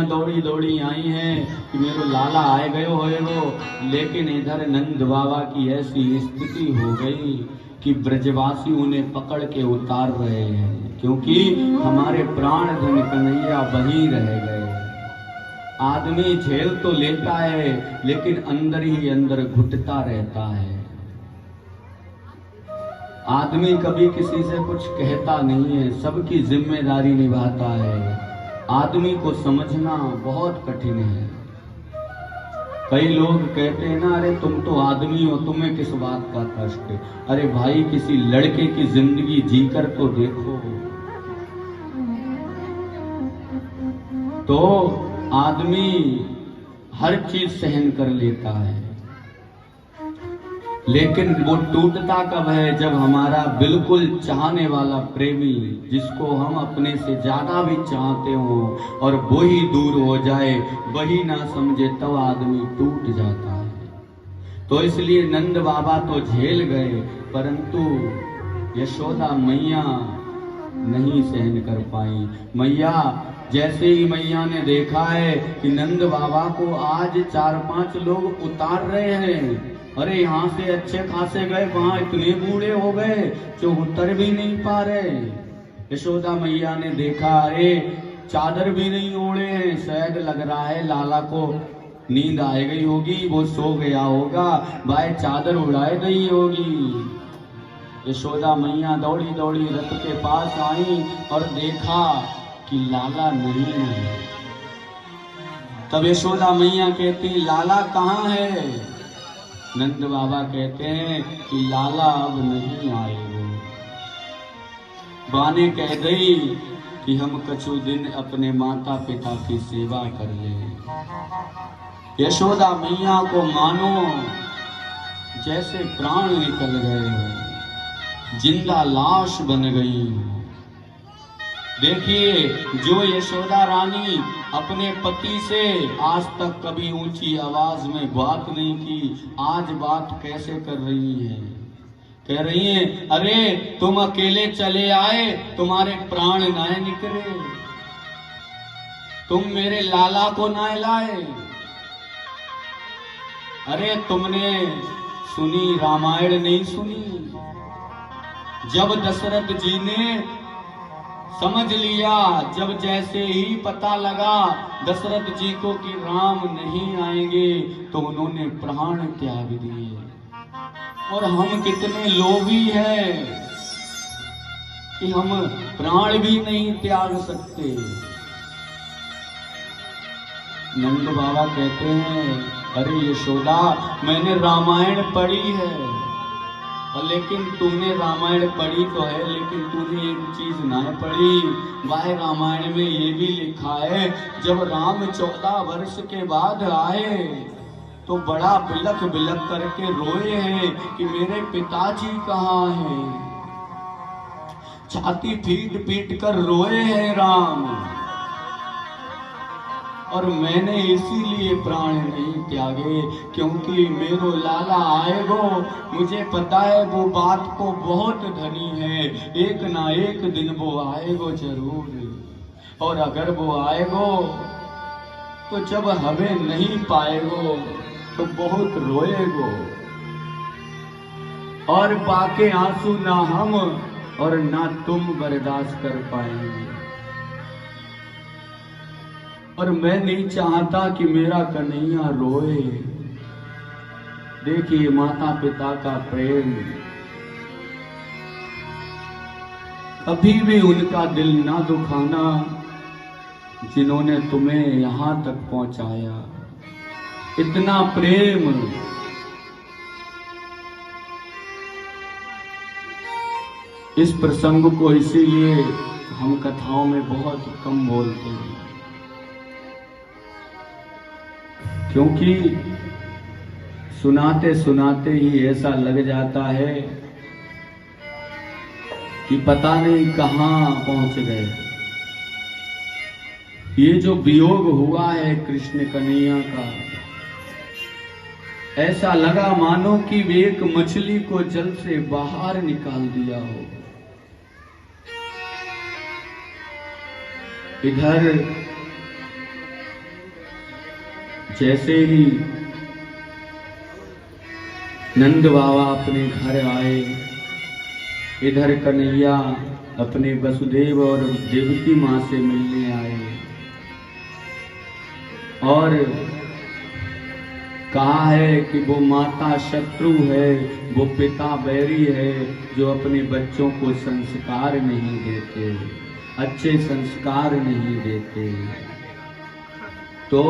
दौड़ी दौड़ी आई हैं कि मेरो लाला आए गए होएगो, लेकिन इधर नंद बाबा की ऐसी स्थिति हो गई कि ब्रजवासी उन्हें पकड़ के उतार रहे हैं, क्योंकि हमारे प्राण धन कन्हैया वहीं रह गए। आदमी झेल तो लेता है लेकिन अंदर ही अंदर घुटता रहता है। आदमी कभी किसी से कुछ कहता नहीं है, सबकी जिम्मेदारी निभाता है। आदमी को समझना बहुत कठिन है। कई लोग कहते हैं ना, अरे तुम तो आदमी हो, तुम्हें किस बात का कष्ट है। अरे भाई, किसी लड़के की जिंदगी जीकर तो देखो। तो आदमी हर चीज सहन कर लेता है, लेकिन वो टूटता कब है, जब हमारा बिल्कुल चाहने वाला प्रेमी, जिसको हम अपने से ज्यादा भी चाहते हो, और वो ही दूर हो जाए, वही ना समझे, तब आदमी टूट जाता है। तो इसलिए नंद बाबा तो झेल गए, परंतु यशोदा मैया नहीं सहन कर पाई। मैया, जैसे ही मैया ने देखा है कि नंद बाबा को आज 4-5 लोग उतार रहे हैं, अरे यहाँ से अच्छे खासे गए, वहां इतने बूढ़े हो गए जो उतर भी नहीं पा रहे। यशोदा मैया ने देखा, अरे चादर भी नहीं ओढ़े हैं, शायद लग रहा है लाला को नींद आ गई होगी, वो सो गया होगा, भाई चादर उड़ाए गई होगी। यशोदा मैया दौड़ी दौड़ी रथ के पास आई और देखा कि लाला नहीं है। तब यशोदा मैया कहती, लाला कहाँ है? नंद बाबा कहते हैं कि लाला अब नहीं आएगा। बाने कह गई कि हम कछु दिन अपने माता पिता की सेवा कर ले। यशोदा मैया को मानो जैसे प्राण निकल गए हो, जिंदा लाश बन गई। देखिए, जो यशोदा रानी अपने पति से आज तक कभी ऊंची आवाज में बात नहीं की, आज बात कैसे कर रही है? कह रही है, अरे तुम अकेले चले आए, तुम्हारे प्राण ना निकले, तुम मेरे लाला को ना लाए। अरे तुमने सुनी रामायण नहीं सुनी? जब दशरथ जी ने समझ लिया, जब जैसे ही पता लगा दशरथ जी को कि राम नहीं आएंगे, तो उन्होंने प्राण त्याग दिए। और हम कितने लोभी हैं कि हम प्राण भी नहीं त्याग सकते। नंद बाबा कहते हैं, अरे यशोदा, मैंने रामायण पढ़ी है, लेकिन तूने रामायण पढ़ी तो है, लेकिन तूने एक चीज ना पढ़ी। वह रामायण में ये भी लिखा है, जब राम 14 वर्ष के बाद आए तो बड़ा बिलख बिलख करके रोए हैं कि मेरे पिताजी कहाँ हैं। छाती पीट पीट कर रोए हैं राम, और मैंने इसीलिए प्राण नहीं त्यागे, क्योंकि मेरो लाला आएगो, मुझे पता है वो बात को बहुत धनी है, एक ना एक दिन वो आएगो जरूर। और अगर वो आएगो तो जब हमें नहीं पाएगो तो बहुत रोएगो, और बाके आंसू ना हम और ना तुम बर्दाश्त कर पाएंगे। और मैं नहीं चाहता कि मेरा कन्हैया रोए। देखिए, माता पिता का प्रेम, कभी भी उनका दिल ना दुखाना जिन्होंने तुम्हें यहां तक पहुंचाया। इतना प्रेम, इस प्रसंग को इसीलिए हम कथाओं में बहुत कम बोलते हैं, क्योंकि सुनाते सुनाते ही ऐसा लग जाता है कि पता नहीं कहां पहुंच गए। ये जो वियोग हुआ है कृष्ण कन्हैया का, ऐसा लगा मानो कि एक मछली को जल से बाहर निकाल दिया हो। इधर जैसे ही नंद बाबा अपने घर आए, इधर कन्हैया अपने वसुदेव और देवकी माँ से मिलने आए और कहा है कि वो माता शत्रु है, वो पिता बैरी है, जो अपने बच्चों को संस्कार नहीं देते, अच्छे संस्कार नहीं देते। तो